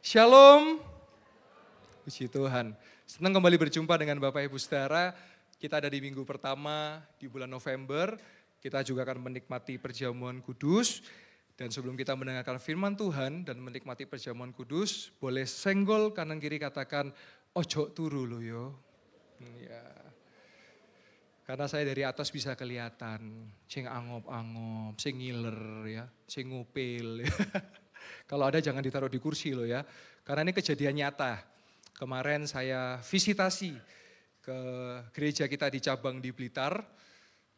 Shalom, puji Tuhan. Senang kembali berjumpa dengan Bapak Ibu Saudara. Kita ada di minggu pertama di bulan November. Kita juga akan menikmati perjamuan kudus. Dan sebelum kita mendengarkan firman Tuhan dan menikmati perjamuan kudus, boleh senggol kanan kiri katakan, ojo turu lo yo. Ya. Karena saya dari atas bisa kelihatan, sing angop-angop, sing ngiler ya, sing ngupil ya. Kalau ada jangan ditaruh di kursi loh ya. Karena ini kejadian nyata. Kemarin saya visitasi ke gereja kita di cabang di Blitar.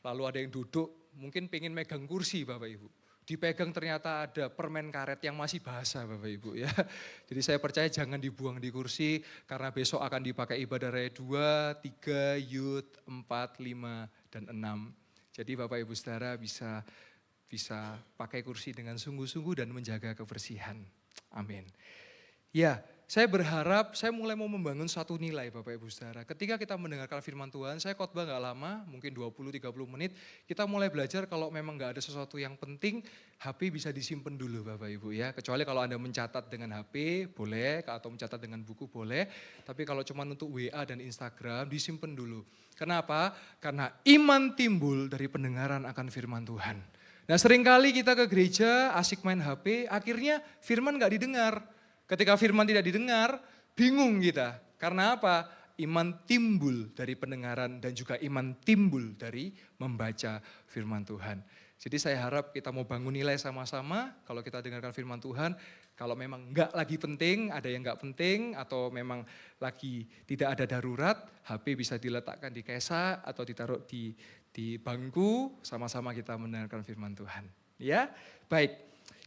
Lalu ada yang duduk, mungkin pengen megang kursi Bapak Ibu. Dipegang ternyata ada permen karet yang masih basah Bapak Ibu ya. Jadi saya percaya jangan dibuang di kursi. Karena besok akan dipakai ibadah raya 2, 3, Yud, 4, 5, dan 6. Jadi Bapak Ibu Saudara bisa pakai kursi dengan sungguh-sungguh dan menjaga kebersihan. Amin. Ya, saya berharap saya mulai mau membangun satu nilai Bapak Ibu Saudara. Ketika kita mendengarkan firman Tuhan, saya khotbah gak lama, mungkin 20-30 menit. Kita mulai belajar kalau memang gak ada sesuatu yang penting, HP bisa disimpan dulu Bapak Ibu ya. Kecuali kalau Anda mencatat dengan HP, boleh. Atau mencatat dengan buku, boleh. Tapi kalau cuma untuk WA dan Instagram, disimpan dulu. Kenapa? Karena iman timbul dari pendengaran akan firman Tuhan. Nah seringkali kita ke gereja asik main HP, akhirnya firman gak didengar. Ketika firman tidak didengar, bingung kita. Karena apa? Iman timbul dari pendengaran dan juga iman timbul dari membaca firman Tuhan. Jadi saya harap kita mau bangun nilai sama-sama, kalau kita dengarkan firman Tuhan, kalau memang gak lagi penting, ada yang gak penting, atau memang lagi tidak ada darurat, HP bisa diletakkan di kesa atau ditaruh di bangku, sama-sama kita mendengarkan firman Tuhan. Ya, baik.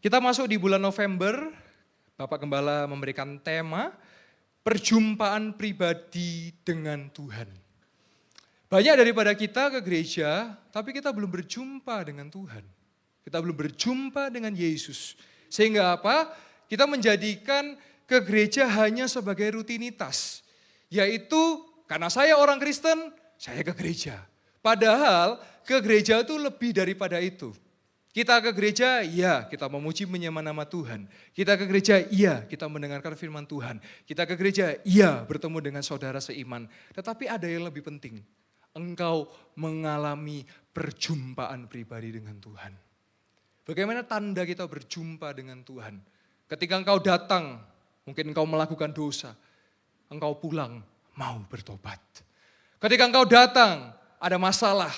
Kita masuk di bulan November, Bapak Gembala memberikan tema, perjumpaan pribadi dengan Tuhan. Banyak daripada kita ke gereja, tapi kita belum berjumpa dengan Tuhan. Kita belum berjumpa dengan Yesus. Sehingga apa? Kita menjadikan ke gereja hanya sebagai rutinitas. Yaitu, karena saya orang Kristen, saya ke gereja. Padahal ke gereja itu lebih daripada itu. Kita ke gereja, ya kita memuji menyembah nama Tuhan. Kita ke gereja, iya kita mendengarkan firman Tuhan. Kita ke gereja, iya bertemu dengan saudara seiman. Tetapi ada yang lebih penting. Engkau mengalami perjumpaan pribadi dengan Tuhan. Bagaimana tanda kita berjumpa dengan Tuhan? Ketika engkau datang, mungkin engkau melakukan dosa. Engkau pulang, mau bertobat. Ketika engkau datang, ada masalah,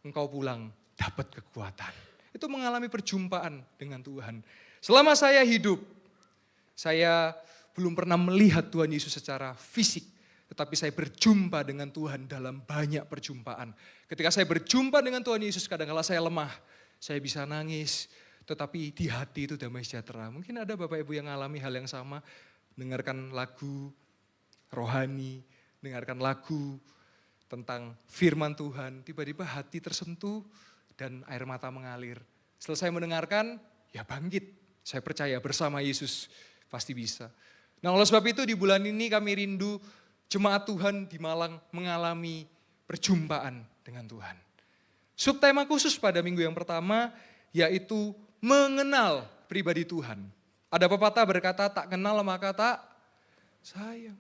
engkau pulang dapat kekuatan. Itu mengalami perjumpaan dengan Tuhan. Selama saya hidup, saya belum pernah melihat Tuhan Yesus secara fisik. Tetapi saya berjumpa dengan Tuhan dalam banyak perjumpaan. Ketika saya berjumpa dengan Tuhan Yesus, kadang-kala saya lemah. Saya bisa nangis, tetapi di hati itu damai sejahtera. Mungkin ada Bapak Ibu yang mengalami hal yang sama. Dengarkan lagu rohani, dengarkan lagu tentang firman Tuhan, tiba-tiba hati tersentuh dan air mata mengalir. Selesai mendengarkan, ya bangkit. Saya percaya bersama Yesus pasti bisa. Nah oleh sebab itu di bulan ini kami rindu jemaat Tuhan di Malang mengalami perjumpaan dengan Tuhan. Subtema khusus pada minggu yang pertama yaitu mengenal pribadi Tuhan. Ada pepatah berkata tak kenal maka tak sayang.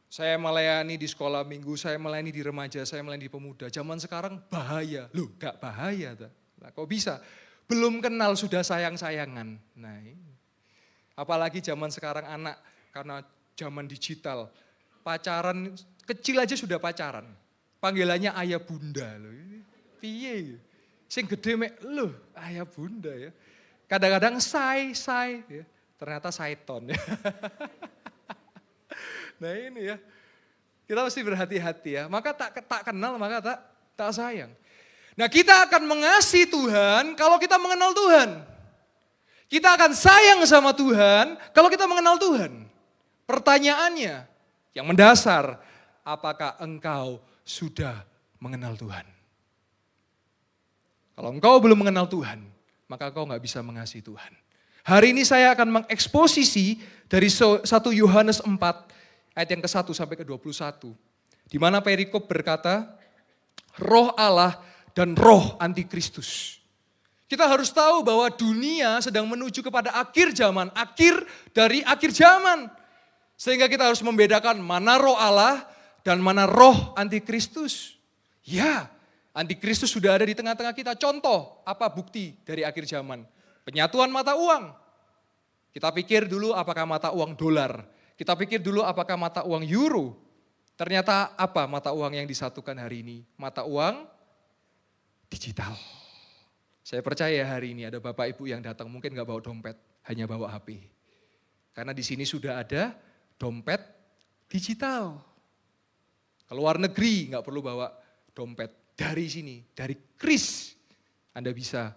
Saya melayani di sekolah minggu, saya melayani di remaja, saya melayani di pemuda. Zaman sekarang bahaya. Loh gak bahaya. Nah, kok bisa? Belum kenal sudah sayang-sayangan. Nah ini. Apalagi zaman sekarang anak karena zaman digital. Pacaran, kecil aja sudah pacaran. Panggilannya ayah bunda. Loh. Piye? Sing gede mek, loh ayah bunda ya. Kadang-kadang say ya. Ternyata saiton ya. Nah ini ya, kita mesti berhati-hati ya. Maka tak kenal, maka tak sayang. Nah kita akan mengasihi Tuhan kalau kita mengenal Tuhan. Kita akan sayang sama Tuhan kalau kita mengenal Tuhan. Pertanyaannya yang mendasar, apakah engkau sudah mengenal Tuhan? Kalau engkau belum mengenal Tuhan, maka engkau gak bisa mengasihi Tuhan. Hari ini saya akan mengeksposisi dari 1 Yohanes 4, ayat yang ke-1 sampai ke-21. Di mana perikop berkata, roh Allah dan roh antikristus. Kita harus tahu bahwa dunia sedang menuju kepada akhir zaman, akhir dari akhir zaman. Sehingga kita harus membedakan mana roh Allah dan mana roh antikristus. Ya, antikristus sudah ada di tengah-tengah kita. Contoh, apa bukti dari akhir zaman? Penyatuan mata uang. Kita pikir dulu apakah mata uang dolar. Kita pikir dulu apakah mata uang euro. Ternyata apa mata uang yang disatukan hari ini? Mata uang digital. Saya percaya hari ini ada Bapak Ibu yang datang mungkin gak bawa dompet, hanya bawa HP. Karena di sini sudah ada dompet digital. Keluar negeri nggak perlu bawa dompet. Dari sini, dari kris Anda bisa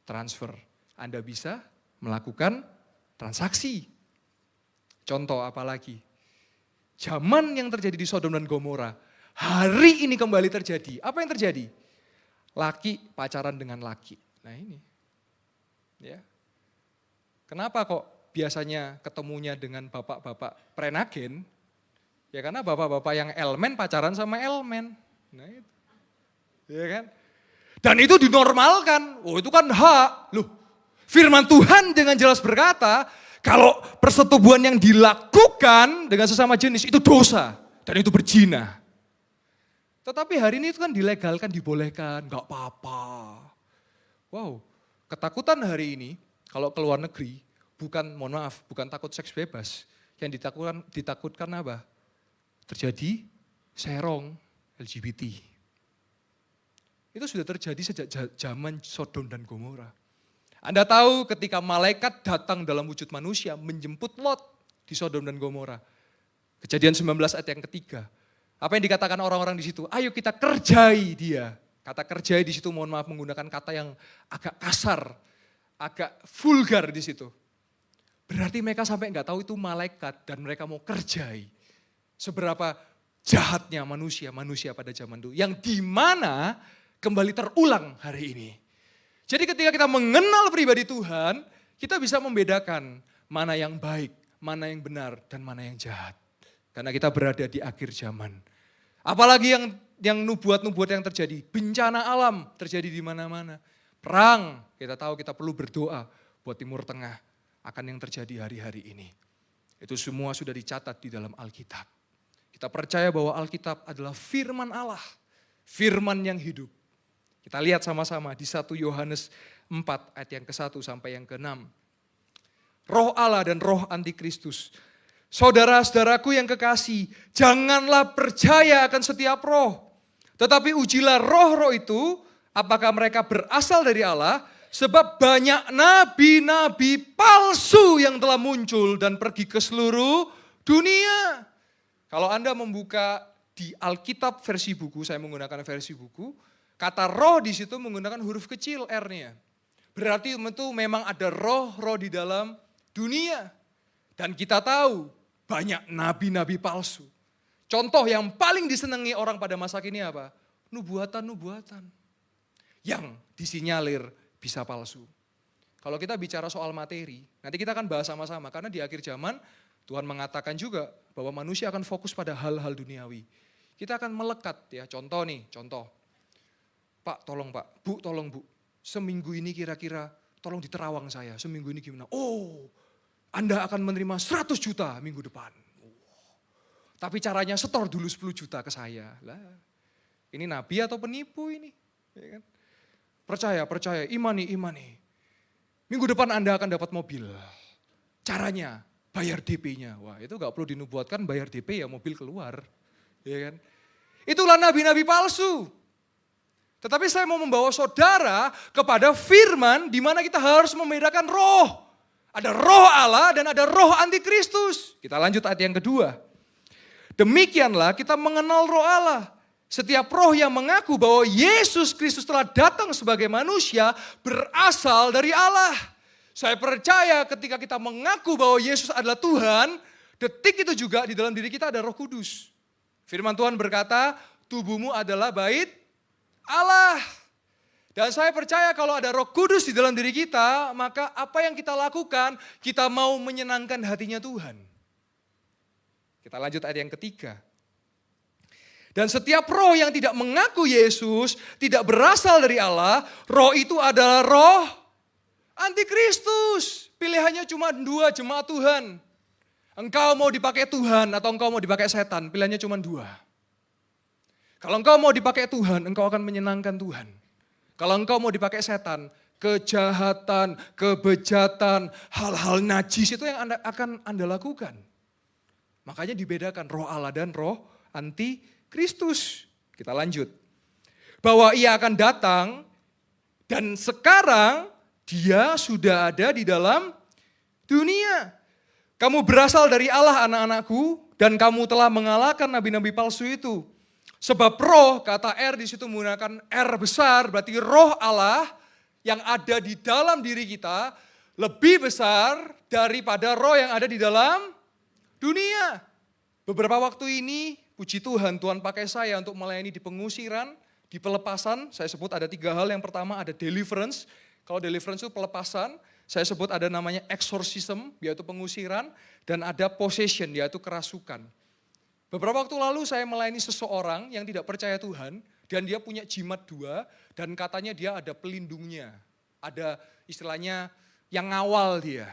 transfer. Anda bisa melakukan transaksi. Contoh apalagi? Zaman yang terjadi di Sodom dan Gomora. Hari ini kembali terjadi. Apa yang terjadi? Laki pacaran dengan laki. Nah ini. Ya. Kenapa kok biasanya ketemunya dengan bapak-bapak prenagen, ya karena bapak-bapak yang elemen pacaran sama elemen. Nah itu. Ya kan? Dan itu dinormalkan. Oh itu kan hak. Loh, firman Tuhan dengan jelas berkata, kalau persetubuhan yang dilakukan dengan sesama jenis itu dosa. Dan itu berzina. Tetapi hari ini itu kan dilegalkan, dibolehkan, gak apa-apa. Wow, ketakutan hari ini kalau keluar negeri, bukan, mohon maaf, bukan takut seks bebas. Yang ditakutkan apa? Terjadi serong LGBT. Itu sudah terjadi sejak zaman Sodom dan Gomora. Anda tahu ketika malaikat datang dalam wujud manusia menjemput Lot di Sodom dan Gomora. Kejadian 19 ayat yang ketiga. Apa yang dikatakan orang-orang di situ? Ayo kita kerjai dia. Kata kerjai di situ mohon maaf menggunakan kata yang agak kasar, agak vulgar di situ. Berarti mereka sampai nggak tahu itu malaikat dan mereka mau kerjai. Seberapa jahatnya manusia pada zaman itu. Yang dimana kembali terulang hari ini. Jadi ketika kita mengenal pribadi Tuhan, kita bisa membedakan mana yang baik, mana yang benar, dan mana yang jahat. Karena kita berada di akhir zaman. Apalagi yang nubuat-nubuat yang terjadi. Bencana alam terjadi di mana-mana. Perang, kita tahu kita perlu berdoa buat Timur Tengah. Akan yang terjadi hari-hari ini. Itu semua sudah dicatat di dalam Alkitab. Kita percaya bahwa Alkitab adalah firman Allah. Firman yang hidup. Kita lihat sama-sama di 1 Yohanes 4 ayat yang ke-1 sampai yang ke-6. Roh Allah dan roh antikristus. Saudara-saudaraku yang kekasih, janganlah percaya akan setiap roh. Tetapi ujilah roh-roh itu, apakah mereka berasal dari Allah. Sebab banyak nabi-nabi palsu yang telah muncul dan pergi ke seluruh dunia. Kalau Anda membuka di Alkitab versi buku, saya menggunakan versi buku, kata roh di situ menggunakan huruf kecil R-nya. Berarti itu memang ada roh-roh di dalam dunia. Dan kita tahu banyak nabi-nabi palsu. Contoh yang paling disenangi orang pada masa kini apa? Nubuatan-nubuatan. Yang disinyalir bisa palsu. Kalau kita bicara soal materi, nanti kita akan bahas sama-sama. Karena di akhir zaman Tuhan mengatakan juga bahwa manusia akan fokus pada hal-hal duniawi. Kita akan melekat ya, contoh nih, contoh. Pak tolong Pak, Bu tolong Bu. Seminggu ini kira-kira tolong diterawang saya, seminggu ini gimana? Oh, Anda akan menerima 100 juta minggu depan. Tapi caranya setor dulu 10 juta ke saya. Lah, ini nabi atau penipu ini? Ya kan? Percaya, imani. Minggu depan Anda akan dapat mobil. Caranya, bayar DP-nya. Wah itu gak perlu dinubuatkan bayar DP ya mobil keluar. Ya kan? Itulah nabi-nabi palsu. Tetapi saya mau membawa saudara kepada firman di mana kita harus membedakan roh. Ada roh Allah dan ada roh antikristus. Kita lanjut ayat yang kedua. Demikianlah kita mengenal roh Allah. Setiap roh yang mengaku bahwa Yesus Kristus telah datang sebagai manusia berasal dari Allah. Saya percaya ketika kita mengaku bahwa Yesus adalah Tuhan, detik itu juga di dalam diri kita ada Roh Kudus. Firman Tuhan berkata, tubuhmu adalah bait Allah. Dan saya percaya kalau ada Roh Kudus di dalam diri kita, maka apa yang kita lakukan, kita mau menyenangkan hatinya Tuhan. Kita lanjut ayat yang ketiga. Dan setiap roh yang tidak mengaku Yesus, tidak berasal dari Allah, roh itu adalah roh antikristus. Pilihannya cuma dua, jemaat Tuhan. Engkau mau dipakai Tuhan atau engkau mau dipakai setan, pilihannya cuma dua. Kalau engkau mau dipakai Tuhan, engkau akan menyenangkan Tuhan. Kalau engkau mau dipakai setan, kejahatan, kebejatan, hal-hal najis itu yang akan Anda lakukan. Makanya dibedakan roh Allah dan roh antikristus. Kita lanjut. Bahwa ia akan datang dan sekarang dia sudah ada di dalam dunia. Kamu berasal dari Allah anak-anakku dan kamu telah mengalahkan nabi-nabi palsu itu. Sebab roh, kata R di situ menggunakan R besar, berarti roh Allah yang ada di dalam diri kita lebih besar daripada roh yang ada di dalam dunia. Beberapa waktu ini, puji Tuhan, Tuhan pakai saya untuk melayani di pengusiran, di pelepasan. Saya sebut ada 3 hal. Yang pertama ada deliverance. Kalau deliverance itu pelepasan, saya sebut ada namanya exorcism, yaitu pengusiran, dan ada possession, yaitu kerasukan. Beberapa waktu lalu saya melayani seseorang yang tidak percaya Tuhan, dan dia punya jimat 2, dan katanya dia ada pelindungnya. Ada istilahnya yang ngawal dia.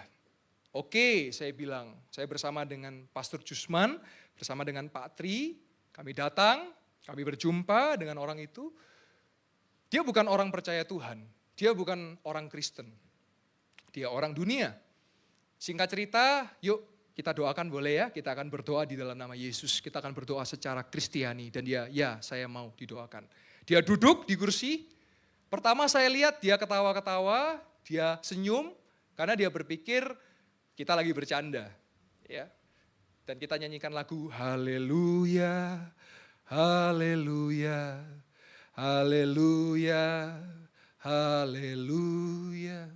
Oke, saya bilang, saya bersama dengan Pastor Jusman, bersama dengan Pak Tri, kami datang, kami berjumpa dengan orang itu. Dia bukan orang percaya Tuhan, dia bukan orang Kristen, dia orang dunia. Singkat cerita, yuk kita doakan boleh ya, kita akan berdoa di dalam nama Yesus, kita akan berdoa secara Kristiani. Dan dia, ya saya mau didoakan. Dia duduk di kursi, pertama saya lihat dia ketawa-ketawa, dia senyum, karena dia berpikir kita lagi bercanda. Ya. Dan kita nyanyikan lagu Haleluya, Haleluya, Haleluya, Haleluya.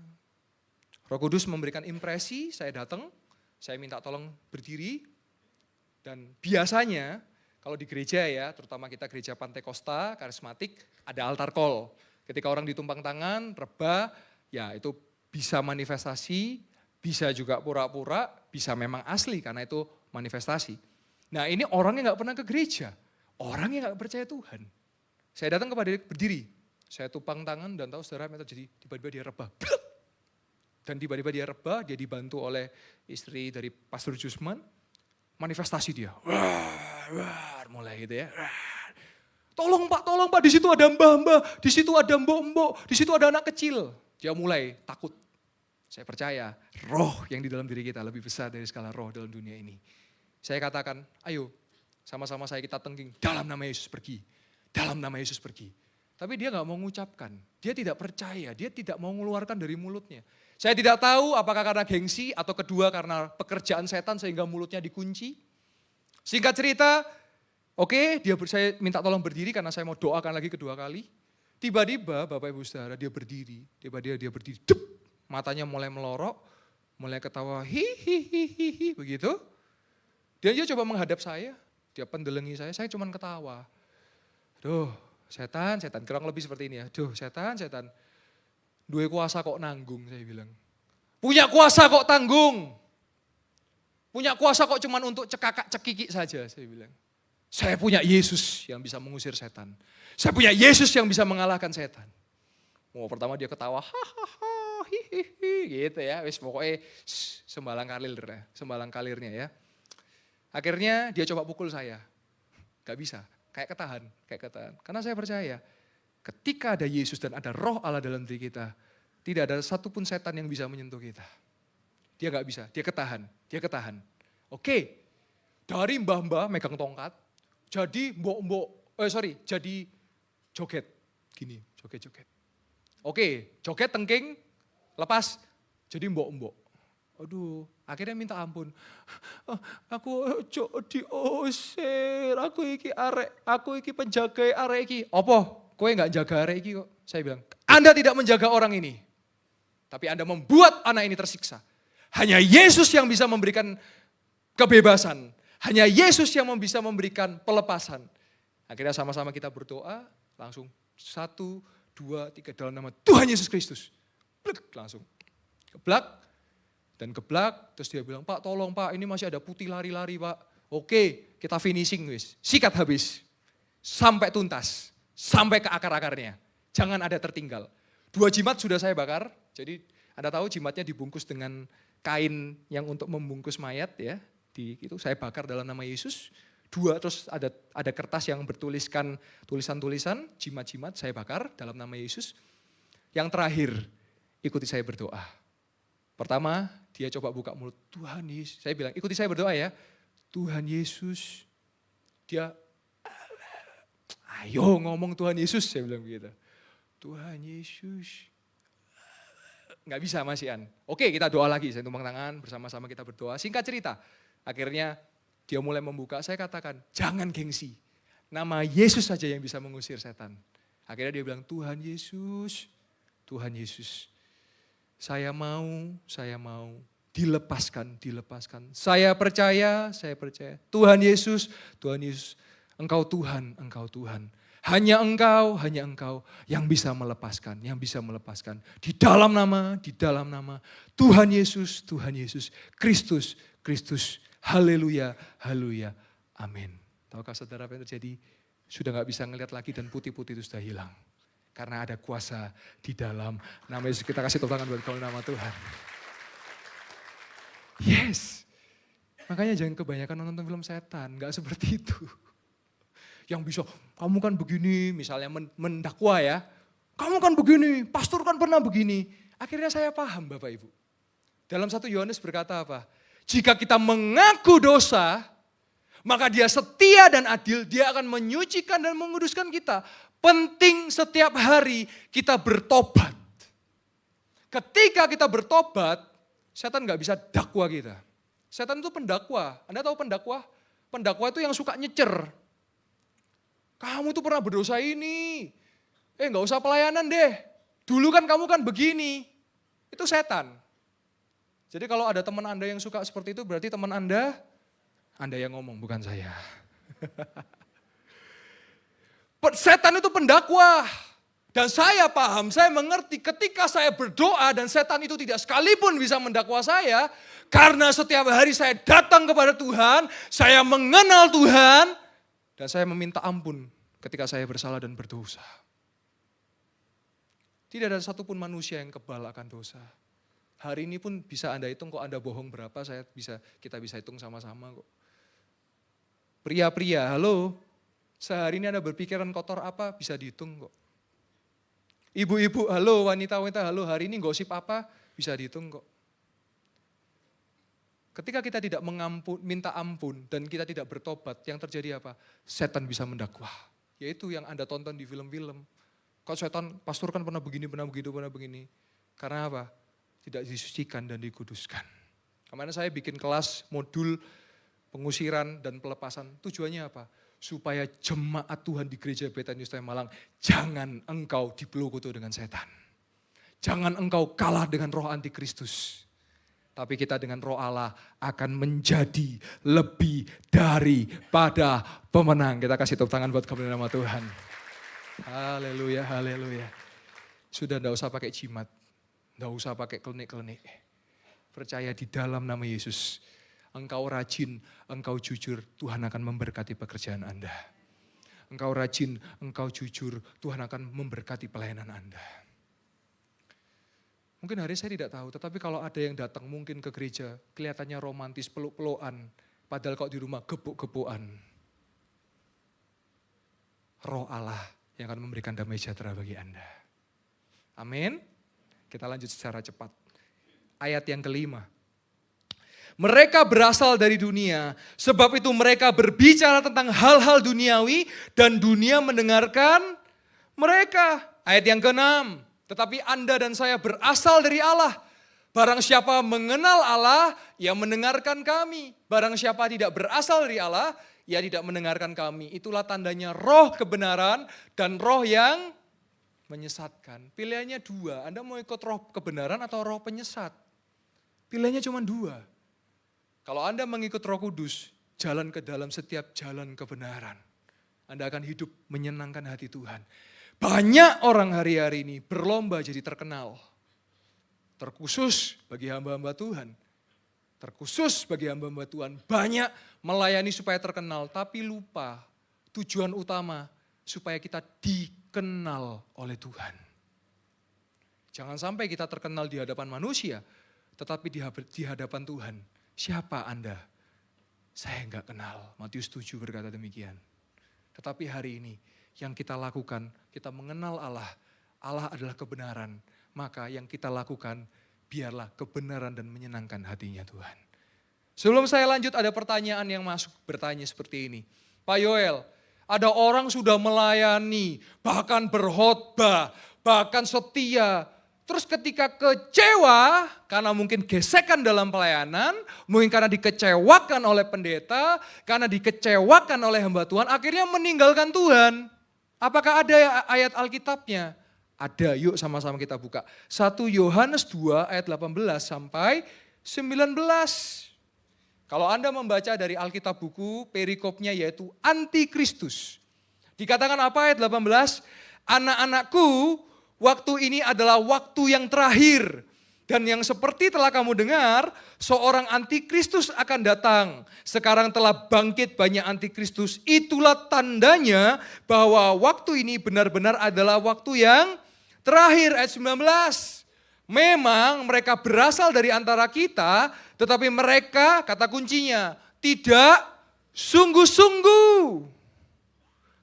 Roh Kudus memberikan impresi, saya datang, saya minta tolong berdiri, dan biasanya kalau di gereja ya, terutama kita gereja Pantai Costa, karismatik, ada altar call. Ketika orang ditumpang tangan, reba, ya itu bisa manifestasi, bisa juga pura-pura, bisa memang asli karena itu manifestasi. Nah ini orang yang gak pernah ke gereja, orang yang gak percaya Tuhan. Saya datang kepada dia berdiri, saya tumpang tangan dan tahu saudara yang terjadi, tiba-tiba dia reba. Dan tiba-tiba dia reba, dia dibantu oleh istri dari Pastor Jusman, manifestasi dia. Mulai gitu ya. Tolong Pak, di situ ada mbah-mbah, di situ ada mbok-mbok, di situ ada anak kecil. Dia mulai takut. Saya percaya roh yang di dalam diri kita lebih besar dari skala roh dalam dunia ini. Saya katakan, ayo sama-sama saya kita tengking, dalam nama Yesus pergi. Dalam nama Yesus pergi. Tapi dia gak mau mengucapkan, dia tidak percaya, dia tidak mau mengeluarkan dari mulutnya. Saya tidak tahu apakah karena gengsi atau kedua karena pekerjaan setan sehingga mulutnya dikunci. Singkat cerita, oke, saya minta tolong berdiri karena saya mau doakan lagi kedua kali. Tiba-tiba Bapak Ibu Saudara dia berdiri, tiba-tiba dia berdiri, dep, matanya mulai melorok, mulai ketawa, hihihihi, begitu. Dia coba menghadap saya, dia pendelengi saya cuma ketawa. Duh, setan, kurang lebih seperti ini ya. Duh, setan. Duwe kuasa kok nanggung, saya bilang. Punya kuasa kok tanggung. Punya kuasa kok cuman untuk cekakak cekiki saja, saya bilang. Saya punya Yesus yang bisa mengusir setan. Saya punya Yesus yang bisa mengalahkan setan. Pertama dia ketawa, hahaha, hihihi, gitu ya. Wis pokoknya sembalang kalirnya ya. Akhirnya dia coba pukul saya. Gak bisa, kayak ketahan. Karena saya percaya, ketika ada Yesus dan ada roh Allah dalam diri kita, tidak ada satupun setan yang bisa menyentuh kita. Dia gak bisa, dia ketahan. Oke, dari mbah-mbah megang tongkat, jadi jadi joget. Gini, joget-joget. Oke, joget tengking, lepas, jadi mbok-mbok. Aduh, akhirnya minta ampun. Aku diusir, aku iki penjaga arek iki. Apa? Kowe gak jaga arek iki kok. Saya bilang, Anda tidak menjaga orang ini. Tapi Anda membuat anak ini tersiksa. Hanya Yesus yang bisa memberikan kebebasan. Hanya Yesus yang bisa memberikan pelepasan. Akhirnya sama-sama kita berdoa, langsung 1, 2, 3 dalam nama Tuhan Yesus Kristus. Blek, langsung keblak. Dan keblak, terus dia bilang, Pak tolong Pak, ini masih ada putih lari-lari Pak. Oke, kita finishing wis. Sikat habis. sampai tuntas, sampai ke akar-akarnya. Jangan ada tertinggal. 2 jimat sudah saya bakar, jadi Anda tahu jimatnya dibungkus dengan kain yang untuk membungkus mayat ya. Itu saya bakar dalam nama Yesus. 2, terus ada kertas yang bertuliskan tulisan-tulisan, jimat-jimat saya bakar dalam nama Yesus. Yang terakhir, ikuti saya berdoa. Pertama, dia coba buka mulut, Tuhan Yesus. Saya bilang, ikuti saya berdoa ya. Tuhan Yesus. Dia, ayo ngomong Tuhan Yesus, saya bilang begitu. Tuhan Yesus. Nggak bisa Mas Ian. Oke, kita doa lagi, saya tumpang tangan, bersama-sama kita berdoa. Singkat cerita, akhirnya dia mulai membuka, saya katakan, jangan gengsi. Nama Yesus saja yang bisa mengusir setan. Akhirnya dia bilang, Tuhan Yesus, Tuhan Yesus. Saya mau, dilepaskan. Saya percaya. Tuhan Yesus, Engkau Tuhan. Hanya Engkau yang bisa melepaskan. Di dalam nama, Tuhan Yesus, Kristus, haleluya, amin. Tahukah saudara apa yang terjadi? Sudah gak bisa ngelihat lagi dan putih-putih itu sudah hilang. Karena ada kuasa di dalam nama Yesus. Kita kasih tepuk tangan buat kau nama Tuhan. Yes. Makanya jangan kebanyakan nonton film setan. Gak seperti itu. Yang bisa, kamu kan begini, misalnya mendakwa ya. Kamu kan begini, pastor kan pernah begini. Akhirnya saya paham Bapak Ibu. Dalam 1 Yohanes berkata apa? Jika kita mengaku dosa, maka dia setia dan adil, dia akan menyucikan dan menguduskan kita. Penting setiap hari kita bertobat. Ketika kita bertobat, setan gak bisa dakwa kita. Setan itu pendakwa. Anda tahu pendakwa? Pendakwa itu yang suka nyecer. Kamu tuh pernah berdosa ini. Gak usah pelayanan deh. Dulu kan kamu kan begini. Itu setan. Jadi kalau ada teman Anda yang suka seperti itu, berarti teman Anda yang ngomong, bukan saya. Setan itu pendakwa. Dan saya paham, saya mengerti ketika saya berdoa dan setan itu tidak sekalipun bisa mendakwa saya. Karena setiap hari saya datang kepada Tuhan, saya mengenal Tuhan. Dan saya meminta ampun ketika saya bersalah dan berdosa. Tidak ada satupun manusia yang kebal akan dosa. Hari ini pun bisa Anda hitung kok Anda bohong berapa, kita bisa hitung sama-sama kok. Pria-pria, halo. Sehari ini Anda berpikiran kotor apa, bisa dihitung kok. Ibu-ibu, halo, wanita-wanita, halo, hari ini gosip apa, bisa dihitung kok. Ketika kita tidak minta ampun dan kita tidak bertobat, yang terjadi apa? Setan bisa mendakwa. Yaitu yang Anda tonton di film-film. Kok setan, pastor kan pernah begini. Karena apa? Tidak disucikan dan dikuduskan. Kemarin saya bikin kelas modul pengusiran dan pelepasan. Tujuannya apa? Supaya jemaat Tuhan di gereja Betanius Malang, jangan engkau dipelokoto dengan setan. Jangan engkau kalah dengan roh antikristus. Tapi kita dengan roh Allah akan menjadi lebih daripada pemenang. Kita kasih tepuk tangan buat kemuliaan nama Tuhan. Haleluya. Sudah enggak usah pakai jimat. Enggak usah pakai klenik-klenik. Percaya di dalam nama Yesus. Engkau rajin, engkau jujur, Tuhan akan memberkati pekerjaan Anda. Engkau rajin, engkau jujur, Tuhan akan memberkati pelayanan Anda. Mungkin hari saya tidak tahu, tetapi kalau ada yang datang mungkin ke gereja, kelihatannya romantis, peluk-pelukan, padahal kok di rumah gebuk-gebukan. Roh Allah yang akan memberikan damai sejahtera bagi Anda. Amin. Kita lanjut secara cepat. Ayat yang kelima. Mereka berasal dari dunia, sebab itu mereka berbicara tentang hal-hal duniawi dan dunia mendengarkan mereka. Ayat yang keenam. Tetapi Anda dan saya berasal dari Allah. Barang siapa mengenal Allah, ia mendengarkan kami. Barang siapa tidak berasal dari Allah, ia tidak mendengarkan kami. Itulah tandanya roh kebenaran dan roh yang menyesatkan. Pilihannya 2, Anda mau ikut roh kebenaran atau roh penyesat? Pilihannya cuma 2. Kalau Anda mengikut Roh Kudus, jalan ke dalam setiap jalan kebenaran. Anda akan hidup menyenangkan hati Tuhan. Banyak orang hari-hari ini berlomba jadi terkenal. Terkhusus bagi hamba-hamba Tuhan. Banyak melayani supaya terkenal, tapi lupa tujuan utama supaya kita dikenal oleh Tuhan. Jangan sampai kita terkenal di hadapan manusia, tetapi di hadapan Tuhan. Siapa Anda? Saya enggak kenal. Matius 7 berkata demikian. Tetapi hari ini yang kita lakukan, kita mengenal Allah. Allah adalah kebenaran. Maka yang kita lakukan, biarlah kebenaran dan menyenangkan hatinya Tuhan. Sebelum saya lanjut, ada pertanyaan yang masuk bertanya seperti ini. Pak Yoel, ada orang sudah melayani, bahkan berkhotbah, bahkan setia. Terus ketika kecewa, karena mungkin gesekan dalam pelayanan, mungkin karena dikecewakan oleh pendeta, karena dikecewakan oleh hamba Tuhan, akhirnya meninggalkan Tuhan. Apakah ada ayat Alkitabnya? Ada, yuk sama-sama kita buka. 1 Yohanes 2 ayat 18 sampai 19. Kalau Anda membaca dari Alkitab buku, perikopnya yaitu Antikristus. Dikatakan apa ayat 18? Anak-anakku, waktu ini adalah waktu yang terakhir. Dan yang seperti telah kamu dengar, seorang antikristus akan datang. Sekarang telah bangkit banyak antikristus. Itulah tandanya bahwa waktu ini benar-benar adalah waktu yang terakhir. Ayat 19. Memang mereka berasal dari antara kita, tetapi mereka, kata kuncinya, tidak sungguh-sungguh.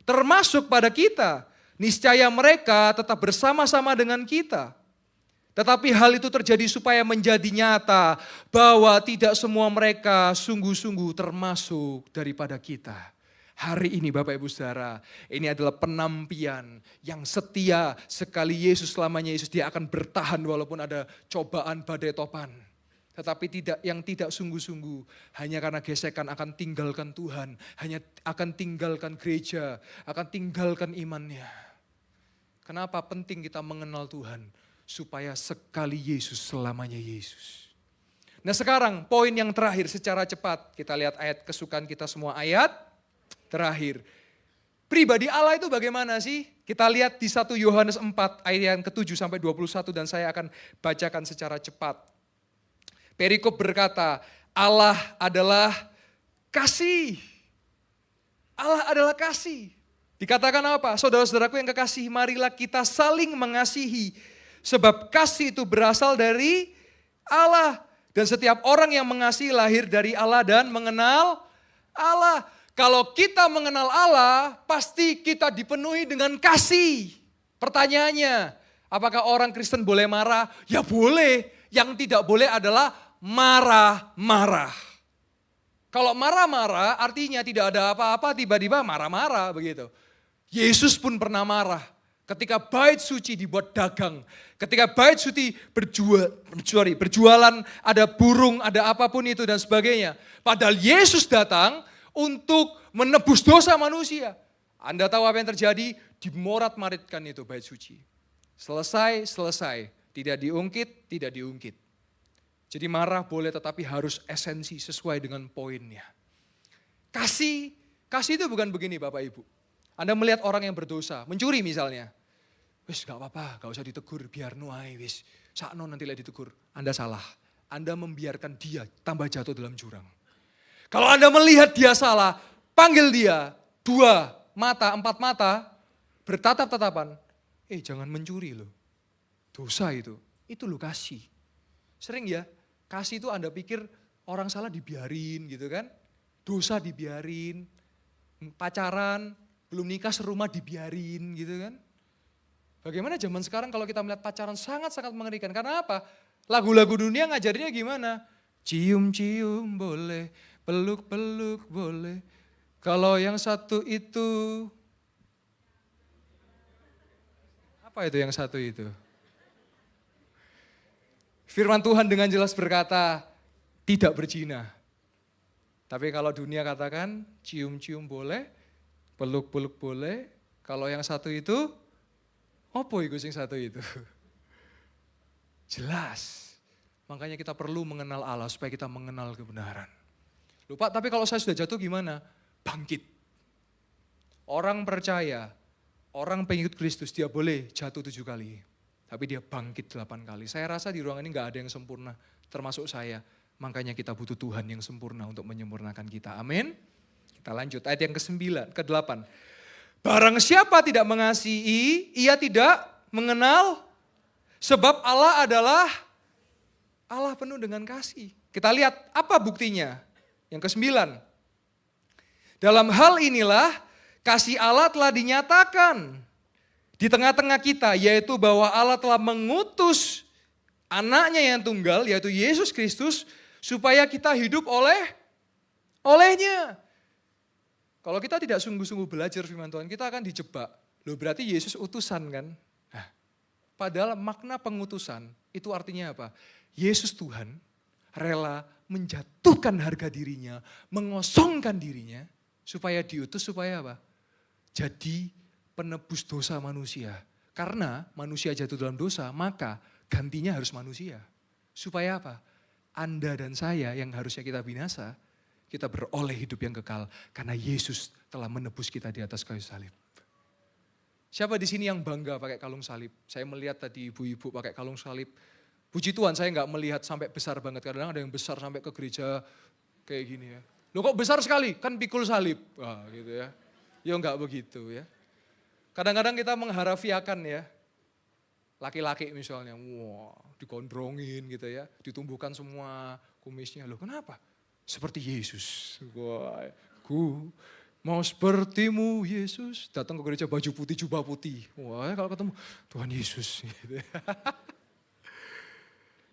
Termasuk pada kita. Niscaya mereka tetap bersama-sama dengan kita. Tetapi hal itu terjadi supaya menjadi nyata bahwa tidak semua mereka sungguh-sungguh termasuk daripada kita. Hari ini Bapak Ibu Saudara, ini adalah penampian yang setia sekali Yesus selamanya Yesus dia akan bertahan walaupun ada cobaan badai topan. Tetapi yang tidak sungguh-sungguh hanya karena gesekan akan tinggalkan Tuhan, hanya akan tinggalkan gereja, akan tinggalkan imannya. Kenapa penting kita mengenal Tuhan? Supaya sekali Yesus, selamanya Yesus. Nah sekarang poin yang terakhir secara cepat. Kita lihat ayat kesukaan kita semua, ayat terakhir. Pribadi Allah itu bagaimana sih? Kita lihat di 1 Yohanes 4 ayat yang ke-7 sampai 21 dan saya akan bacakan secara cepat. Perikop berkata, Allah adalah kasih. Allah adalah kasih. Dikatakan apa? Saudara-saudaraku yang kekasih, marilah kita saling mengasihi. Sebab kasih itu berasal dari Allah. Dan setiap orang yang mengasihi lahir dari Allah dan mengenal Allah. Kalau kita mengenal Allah, pasti kita dipenuhi dengan kasih. Pertanyaannya, apakah orang Kristen boleh marah? Ya boleh. Yang tidak boleh adalah marah-marah. Kalau marah-marah artinya tidak ada apa-apa, tiba-tiba marah-marah begitu. Yesus pun pernah marah. Ketika bait suci dibuat dagang, ketika bait suci berjualan, ada burung, ada apapun itu dan sebagainya. Padahal Yesus datang untuk menebus dosa manusia. Anda tahu apa yang terjadi? Dimorat-maritkan itu bait suci. Selesai, tidak diungkit. Jadi marah boleh tetapi harus esensi sesuai dengan poinnya. Kasih itu bukan begini Bapak Ibu. Anda melihat orang yang berdosa, mencuri misalnya. Wis gak apa-apa, gak usah ditegur, biar nuai wis. Sakno nanti lah ditegur. Anda salah. Anda membiarkan dia tambah jatuh dalam jurang. Kalau Anda melihat dia salah, panggil dia 2 mata, 4 mata, bertatap-tatapan. Jangan mencuri loh. Dosa itu loh kasih. Sering ya, kasih itu Anda pikir orang salah dibiarin gitu kan. Dosa dibiarin, pacaran, belum nikah serumah dibiarin gitu kan. Bagaimana zaman sekarang kalau kita melihat pacaran sangat-sangat mengerikan. Karena apa? Lagu-lagu dunia ngajarinnya gimana? Cium-cium boleh, peluk-peluk boleh. Kalau yang satu itu, apa itu yang satu itu? Firman Tuhan dengan jelas berkata, tidak berzina. Tapi kalau dunia katakan, cium-cium boleh, peluk-peluk boleh. Kalau yang satu itu, apa itu yang satu itu? Jelas. Makanya kita perlu mengenal Allah supaya kita mengenal kebenaran. Lupa, tapi kalau saya sudah jatuh gimana? Bangkit. Orang percaya, orang pengikut Kristus dia boleh jatuh 7 kali. Tapi dia bangkit 8 kali. Saya rasa di ruangan ini gak ada yang sempurna, termasuk saya. Makanya kita butuh Tuhan yang sempurna untuk menyempurnakan kita. Amin. Kita lanjut ayat yang ke-9, ke-8. Barang siapa tidak mengasihi, ia tidak mengenal. Sebab Allah adalah Allah penuh dengan kasih. Kita lihat apa buktinya. Yang ke-9. Dalam hal inilah kasih Allah telah dinyatakan di tengah-tengah kita, yaitu bahwa Allah telah mengutus anaknya yang tunggal, yaitu Yesus Kristus, supaya kita hidup olehnya. Kalau kita tidak sungguh-sungguh belajar firman Tuhan, kita akan dijebak. Loh berarti Yesus utusan kan? Nah, padahal makna pengutusan itu artinya apa? Yesus Tuhan rela menjatuhkan harga dirinya, mengosongkan dirinya, supaya diutus, supaya apa? Jadi penebus dosa manusia. Karena manusia jatuh dalam dosa, maka gantinya harus manusia. Supaya apa? Anda dan saya yang harusnya kita binasa, kita beroleh hidup yang kekal. Karena Yesus telah menebus kita di atas kayu salib. Siapa di sini yang bangga pakai kalung salib? Saya melihat tadi ibu-ibu pakai kalung salib. Puji Tuhan saya nggak melihat sampai besar banget. Kadang-kadang ada yang besar sampai ke gereja kayak gini ya. Loh kok besar sekali? Kan pikul salib. Wah gitu ya. Ya nggak begitu ya. Kadang-kadang kita mengharafiakan ya. Laki-laki misalnya, wah digondrongin gitu ya. Ditumbuhkan semua kumisnya. Loh kenapa? Seperti Yesus. Wah, ku mau sepertimu Yesus. Datang ke gereja baju putih, jubah putih. Wah kalau ketemu Tuhan Yesus. Gitu ya.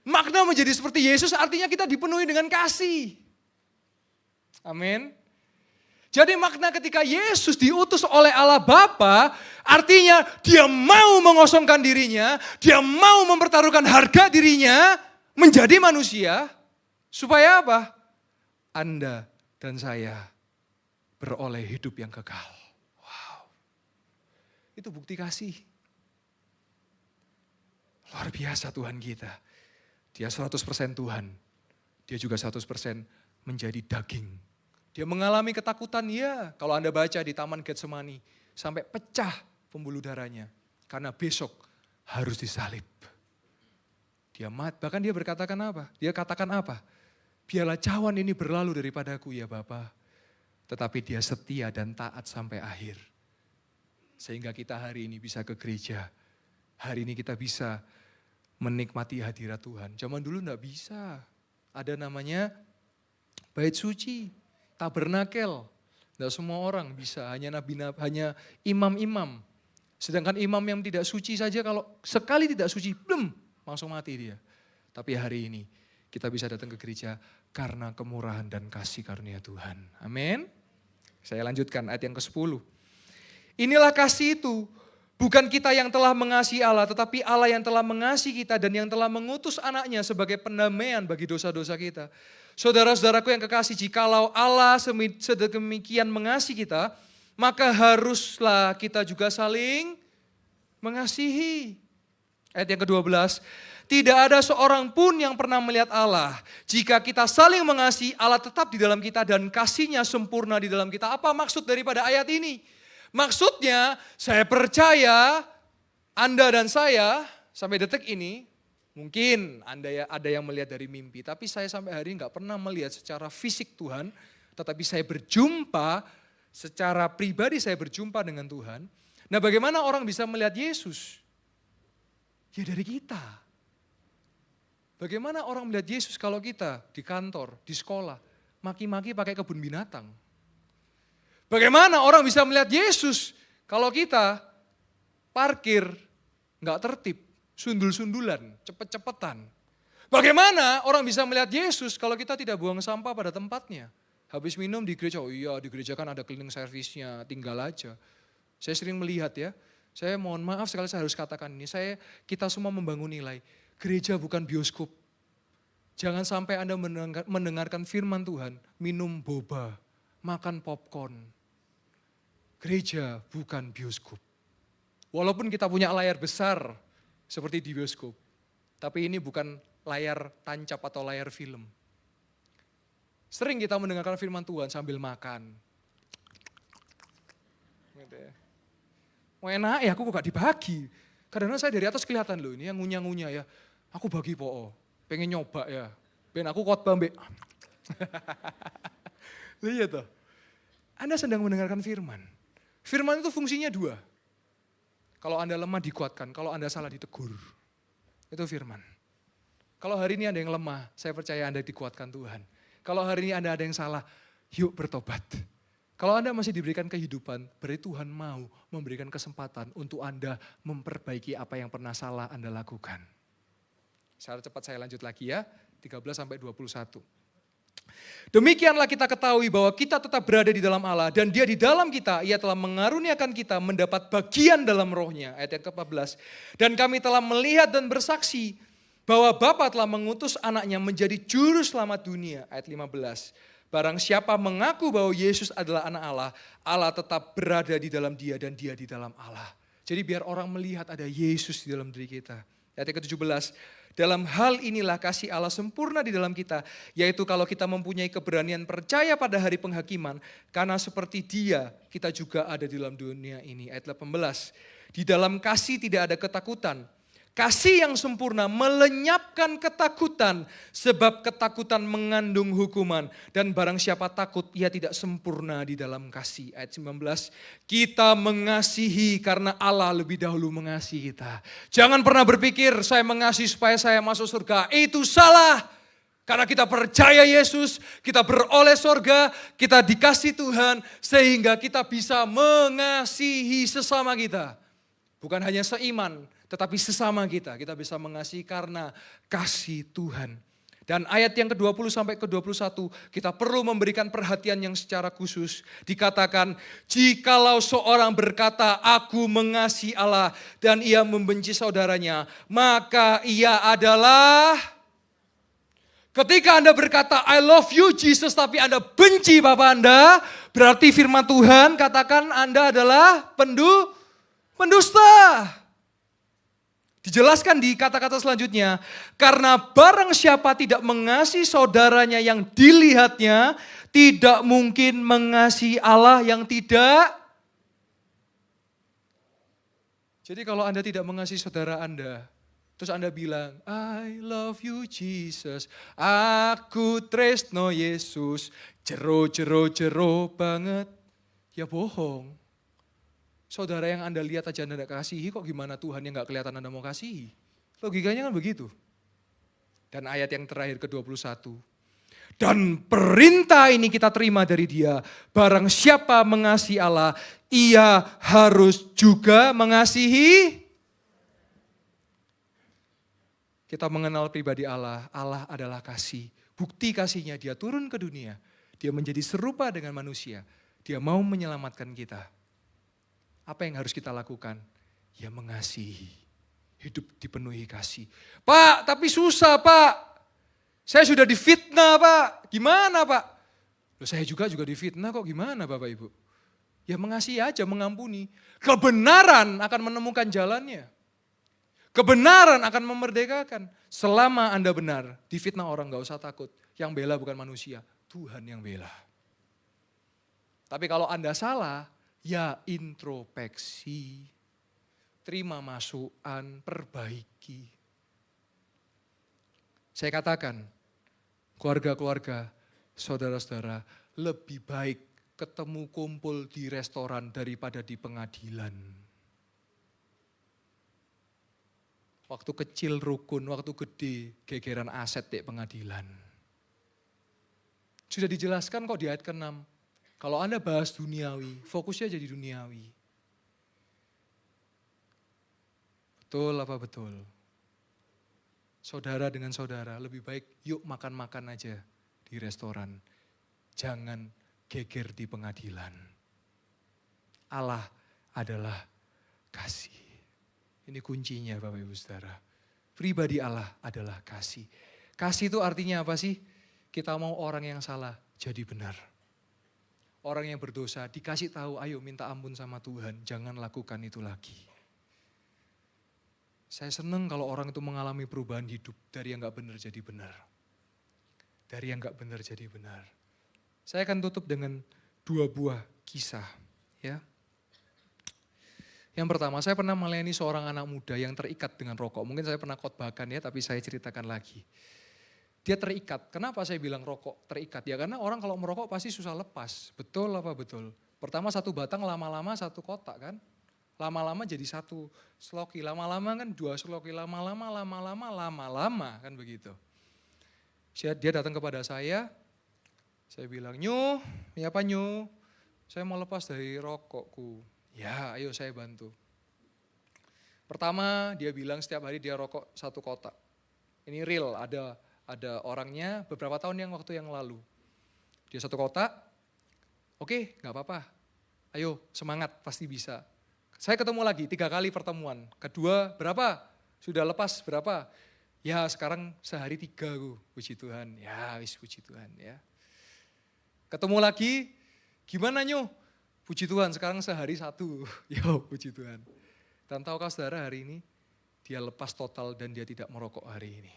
Makna menjadi seperti Yesus artinya kita dipenuhi dengan kasih. Amin. Jadi makna ketika Yesus diutus oleh Allah Bapa, artinya dia mau mengosongkan dirinya, dia mau mempertaruhkan harga dirinya menjadi manusia, supaya apa? Anda dan saya beroleh hidup yang kekal. Wow. Itu bukti kasih. Luar biasa Tuhan kita. Dia 100% Tuhan. Dia juga 100% menjadi daging. Dia mengalami ketakutan, ya. Kalau Anda baca di Taman Getsemani, sampai pecah pembuluh darahnya. Karena besok harus disalib. Dia mati, bahkan dia berkatakan apa? Dia katakan apa? Biarlah cawan ini berlalu daripadaku ya Bapa. Tetapi dia setia dan taat sampai akhir. Sehingga kita hari ini bisa ke gereja. Hari ini kita bisa menikmati hadirat Tuhan. Zaman dulu enggak bisa. Ada namanya bait suci, tabernakel. Enggak semua orang bisa, hanya hanya imam-imam. Sedangkan imam yang tidak suci saja kalau sekali tidak suci, langsung mati dia. Tapi hari ini kita bisa datang ke gereja karena kemurahan dan kasih karunia Tuhan. Amin. Saya lanjutkan ayat yang ke-10. Inilah kasih itu. Bukan kita yang telah mengasihi Allah, tetapi Allah yang telah mengasihi kita dan yang telah mengutus anaknya sebagai pendamaian bagi dosa-dosa kita. Saudara-saudaraku yang kekasih, jikalau Allah sedemikian mengasihi kita, maka haruslah kita juga saling mengasihi. Ayat yang ke-12, tidak ada seorang pun yang pernah melihat Allah. Jika kita saling mengasihi, Allah tetap di dalam kita dan kasih-Nya sempurna di dalam kita. Apa maksud daripada ayat ini? Maksudnya saya percaya Anda dan saya sampai detik ini, mungkin Anda ada yang melihat dari mimpi, tapi saya sampai hari ini gak pernah melihat secara fisik Tuhan, tetapi saya berjumpa, secara pribadi saya berjumpa dengan Tuhan. Nah bagaimana orang bisa melihat Yesus? Ya dari kita. Bagaimana orang melihat Yesus kalau kita di kantor, di sekolah, maki-maki pakai kebun binatang? Bagaimana orang bisa melihat Yesus kalau kita parkir nggak tertib, sundul-sundulan, cepet-cepetan? Bagaimana orang bisa melihat Yesus kalau kita tidak buang sampah pada tempatnya? Habis minum di gereja, oh iya di gereja kan ada cleaning service-nya, tinggal aja. Saya sering melihat ya, saya mohon maaf sekali saya harus katakan ini, kita semua membangun nilai. Gereja bukan bioskop. Jangan sampai Anda mendengarkan firman Tuhan, minum boba, makan popcorn. Gereja bukan bioskop. Walaupun kita punya layar besar seperti di bioskop. Tapi ini bukan layar tancap atau layar film. Sering kita mendengarkan firman Tuhan sambil makan. Gitu ya. Mau enak ya aku kok gak dibagi. Kadang-kadang saya dari atas kelihatan loh ini yang ngunyah-ngunyah ya. Aku bagi po, pengen nyoba ya. Pengen aku khotbah mbek. Lihat tuh. Anda sedang mendengarkan firman. Firman itu fungsinya dua. Kalau Anda lemah dikuatkan, kalau Anda salah ditegur. Itu firman. Kalau hari ini Anda yang lemah, saya percaya Anda dikuatkan Tuhan. Kalau hari ini Anda ada yang salah, yuk bertobat. Kalau Anda masih diberikan kehidupan, berarti Tuhan mau memberikan kesempatan untuk Anda memperbaiki apa yang pernah salah Anda lakukan. Secara cepat saya lanjut lagi ya, 13-21. Demikianlah kita ketahui bahwa kita tetap berada di dalam Allah dan Dia di dalam kita, Ia telah mengaruniakan kita mendapat bagian dalam rohnya. Ayat yang ke-14. Dan kami telah melihat dan bersaksi bahwa Bapa telah mengutus anaknya menjadi juru selamat dunia. Ayat 15. Barang siapa mengaku bahwa Yesus adalah anak Allah, Allah tetap berada di dalam dia dan dia di dalam Allah. Jadi biar orang melihat ada Yesus di dalam diri kita. Ayat ke-17, dalam hal inilah kasih Allah sempurna di dalam kita, yaitu kalau kita mempunyai keberanian percaya pada hari penghakiman, karena seperti Dia, kita juga ada di dalam dunia ini. Ayat 18, di dalam kasih tidak ada ketakutan. Kasih yang sempurna melenyapkan ketakutan, sebab ketakutan mengandung hukuman. Dan barang siapa takut, ia tidak sempurna di dalam kasih. Ayat 19, kita mengasihi karena Allah lebih dahulu mengasihi kita. Jangan pernah berpikir saya mengasihi supaya saya masuk surga, itu salah. Karena kita percaya Yesus, kita beroleh surga, kita dikasih Tuhan, sehingga kita bisa mengasihi sesama kita. Bukan hanya seiman, tetapi sesama kita bisa mengasihi karena kasih Tuhan. Dan ayat yang ke-20 sampai ke-21 kita perlu memberikan perhatian yang secara khusus. Dikatakan, jikalau seorang berkata aku mengasihi Allah dan ia membenci saudaranya, maka ia adalah... Ketika Anda berkata I love you Jesus tapi Anda benci Bapa Anda, berarti firman Tuhan katakan Anda adalah pendusta. Dijelaskan di kata-kata selanjutnya, karena barang siapa tidak mengasihi saudaranya yang dilihatnya, tidak mungkin mengasihi Allah yang tidak. Jadi kalau Anda tidak mengasihi saudara Anda, terus Anda bilang, I love you Jesus, aku tresno Yesus, jero banget, ya bohong. Saudara yang Anda lihat aja Anda tidak kasihi, kok gimana Tuhan yang gak kelihatan Anda mau kasihi? Logikanya kan begitu. Dan ayat yang terakhir ke-21. Dan perintah ini kita terima dari Dia. Barang siapa mengasihi Allah, ia harus juga mengasihi. Kita mengenal pribadi Allah. Allah adalah kasih. Bukti kasihnya Dia turun ke dunia. Dia menjadi serupa dengan manusia. Dia mau menyelamatkan kita. Apa yang harus kita lakukan? Ya mengasihi. Hidup dipenuhi kasih. Pak, tapi susah Pak. Saya sudah difitnah Pak. Gimana Pak? Loh, saya juga difitnah kok, gimana Bapak Ibu? Ya mengasihi aja, mengampuni. Kebenaran akan menemukan jalannya. Kebenaran akan memerdekakan. Selama Anda benar, difitnah orang gak usah takut. Yang bela bukan manusia, Tuhan yang bela. Tapi kalau Anda salah, ya introspeksi, terima masukan, perbaiki. Saya katakan, keluarga-keluarga, saudara-saudara, lebih baik ketemu kumpul di restoran daripada di pengadilan. Waktu kecil rukun, waktu gede gegeran aset di pengadilan. Sudah dijelaskan kok di ayat ke-6. Kalau Anda bahas duniawi, fokusnya jadi duniawi. Betul apa betul? Saudara dengan saudara, lebih baik yuk makan-makan aja di restoran. Jangan geger di pengadilan. Allah adalah kasih. Ini kuncinya Bapak Ibu Saudara. Pribadi Allah adalah kasih. Kasih itu artinya apa sih? Kita mau orang yang salah jadi benar. Orang yang berdosa dikasih tahu, ayo minta ampun sama Tuhan, jangan lakukan itu lagi. Saya senang kalau orang itu mengalami perubahan hidup dari yang gak benar jadi benar. Dari yang gak benar jadi benar. Saya akan tutup dengan 2 buah kisah. Ya. Yang pertama, saya pernah melayani seorang anak muda yang terikat dengan rokok. Mungkin saya pernah khotbahkan ya, tapi saya ceritakan lagi. dia terikat. Kenapa saya bilang rokok terikat? Ya karena orang kalau merokok pasti susah lepas. Betul apa betul? Pertama satu batang, lama-lama satu kotak kan. Lama-lama jadi satu sloki, lama-lama kan dua sloki, lama-lama kan begitu. Dia datang kepada saya bilang, "Nyu, ya apa Nyu? Saya mau lepas dari rokokku." Ya, ayo saya bantu. Pertama dia bilang setiap hari dia rokok satu kotak. Ini real, ada orangnya beberapa tahun waktu yang lalu. Dia satu kotak, oke gak apa-apa, ayo semangat pasti bisa. Saya ketemu lagi 3 kali pertemuan, kedua berapa? Sudah lepas berapa? Ya sekarang sehari 3 puji Tuhan, ya wis puji Tuhan ya. Ketemu lagi, gimana Nyu? Puji Tuhan sekarang sehari 1, yo puji Tuhan. Dan tahukah saudara hari ini, dia lepas total dan dia tidak merokok hari ini.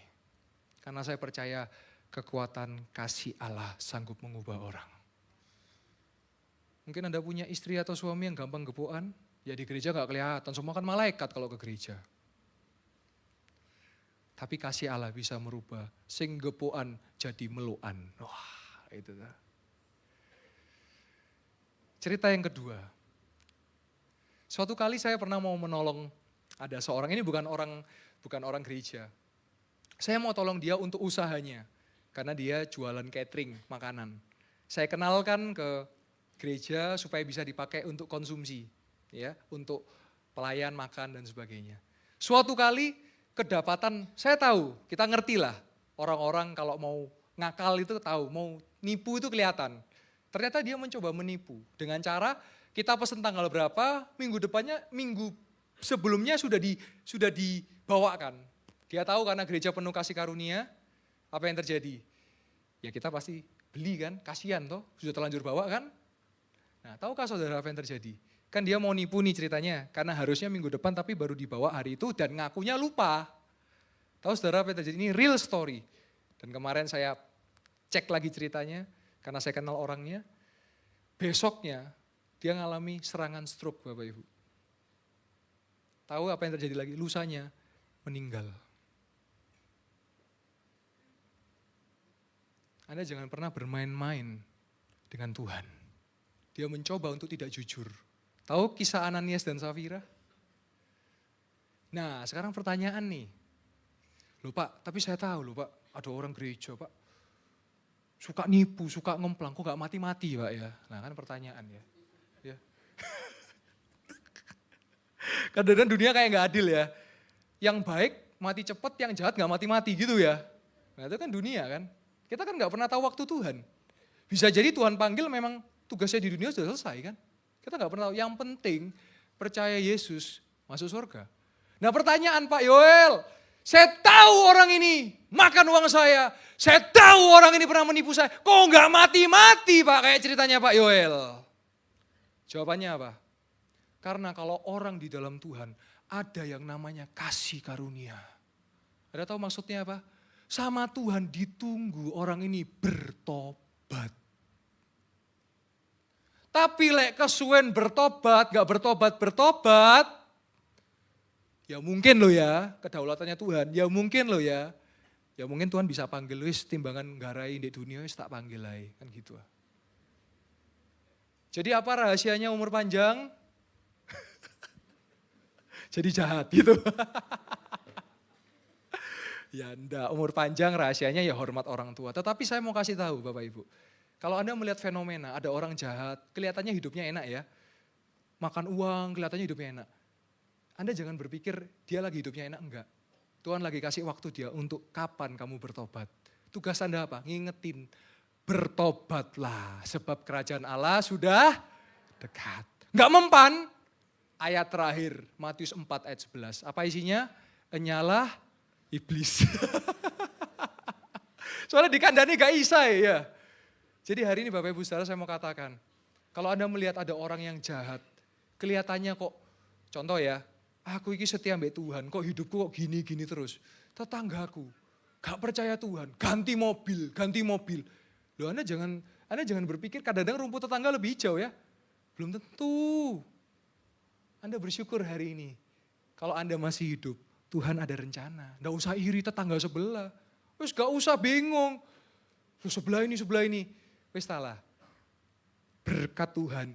Karena saya percaya kekuatan kasih Allah sanggup mengubah orang. Mungkin Anda punya istri atau suami yang gampang gepokan, ya di gereja gak kelihatan, semua kan malaikat kalau ke gereja. Tapi kasih Allah bisa merubah, sing gepokan jadi meluan. Wah itu dah. Cerita yang kedua. Suatu kali saya pernah mau menolong ada seorang, ini bukan orang gereja. Saya mau tolong dia untuk usahanya, karena dia jualan catering, makanan. Saya kenalkan ke gereja supaya bisa dipakai untuk konsumsi, ya, untuk pelayan makan dan sebagainya. Suatu kali kedapatan, saya tahu, kita ngerti lah, orang-orang kalau mau ngakal itu tahu, mau nipu itu kelihatan. Ternyata dia mencoba menipu dengan cara kita pesen tanggal berapa, minggu depannya, minggu sebelumnya sudah dibawakan. Dia tahu karena gereja penuh kasih karunia, apa yang terjadi? Ya kita pasti beli kan, kasihan toh, sudah terlanjur bawa kan. Nah tahukah saudara apa yang terjadi? Kan dia mau nipu nih ceritanya, karena harusnya minggu depan tapi baru dibawa hari itu dan ngakunya lupa. Tahu saudara apa yang terjadi? Ini real story. Dan kemarin saya cek lagi ceritanya, karena saya kenal orangnya. Besoknya dia ngalami serangan stroke Bapak Ibu. Tahu apa yang terjadi lagi? Lusanya meninggal. Anda jangan pernah bermain-main dengan Tuhan. Dia mencoba untuk tidak jujur. Tahu kisah Ananias dan Safira? Nah sekarang pertanyaan nih. Loh Pak, tapi saya tahu loh Pak, ada orang gereja Pak. Suka nipu, suka ngemplang, kok gak mati-mati Pak ya? Nah kan pertanyaan ya. Kadang-kadang dunia kayak gak adil ya. Yang baik mati cepat, yang jahat gak mati-mati gitu ya. Nah itu kan dunia kan. Kita kan gak pernah tahu waktu Tuhan. Bisa jadi Tuhan panggil memang tugasnya di dunia sudah selesai kan. Kita gak pernah tahu. Yang penting percaya Yesus masuk surga. Nah pertanyaan Pak Yoel, saya tahu orang ini makan uang saya. Saya tahu orang ini pernah menipu saya. Kok gak mati-mati Pak kayak ceritanya Pak Yoel? Jawabannya apa? Karena kalau orang di dalam Tuhan ada yang namanya kasih karunia. Ada tahu maksudnya apa? Sama Tuhan ditunggu orang ini bertobat. Tapi lek kesuwen bertobat, gak bertobat, ya mungkin loh ya, kedaulatannya Tuhan, ya mungkin loh ya. Ya mungkin Tuhan bisa panggil, wis timbangan garai di dunia, wis tak panggil lagi, kan gitu. Jadi apa rahasianya umur panjang? Jadi jahat gitu. Ya enggak, umur panjang rahasianya ya hormat orang tua. Tetapi saya mau kasih tahu Bapak Ibu. Kalau Anda melihat fenomena, ada orang jahat, kelihatannya hidupnya enak ya. Makan uang, kelihatannya hidupnya enak. Anda jangan berpikir dia lagi hidupnya enak, enggak. Tuhan lagi kasih waktu dia untuk kapan kamu bertobat. Tugas Anda apa? Ngingetin, bertobatlah sebab kerajaan Allah sudah dekat. Enggak mempan, ayat terakhir Matius 4 ayat 11. Apa isinya? Enyalah iblis. Soalnya dikandani gak isa ya. Jadi hari ini Bapak Ibu Saudara saya mau katakan, kalau Anda melihat ada orang yang jahat, kelihatannya kok, contoh ya, aku ini setia mbak Tuhan, kok hidupku kok gini-gini terus. Tetanggaku, gak percaya Tuhan, ganti mobil. Loh Anda jangan berpikir kadang-kadang rumput tetangga lebih hijau ya. Belum tentu. Anda bersyukur hari ini, kalau Anda masih hidup, Tuhan ada rencana. Nggak usah iri tetangga sebelah. Wis gak usah bingung. Sebelah ini. Wis salah. Berkat Tuhan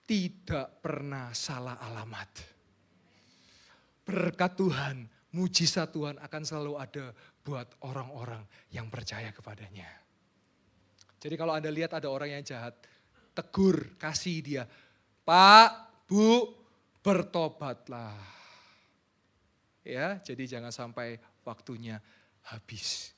tidak pernah salah alamat. Berkat Tuhan, mujizat Tuhan akan selalu ada buat orang-orang yang percaya kepadanya. Jadi kalau Anda lihat ada orang yang jahat, tegur, kasih dia. Pak, Bu, bertobatlah. Ya, jadi jangan sampai waktunya habis.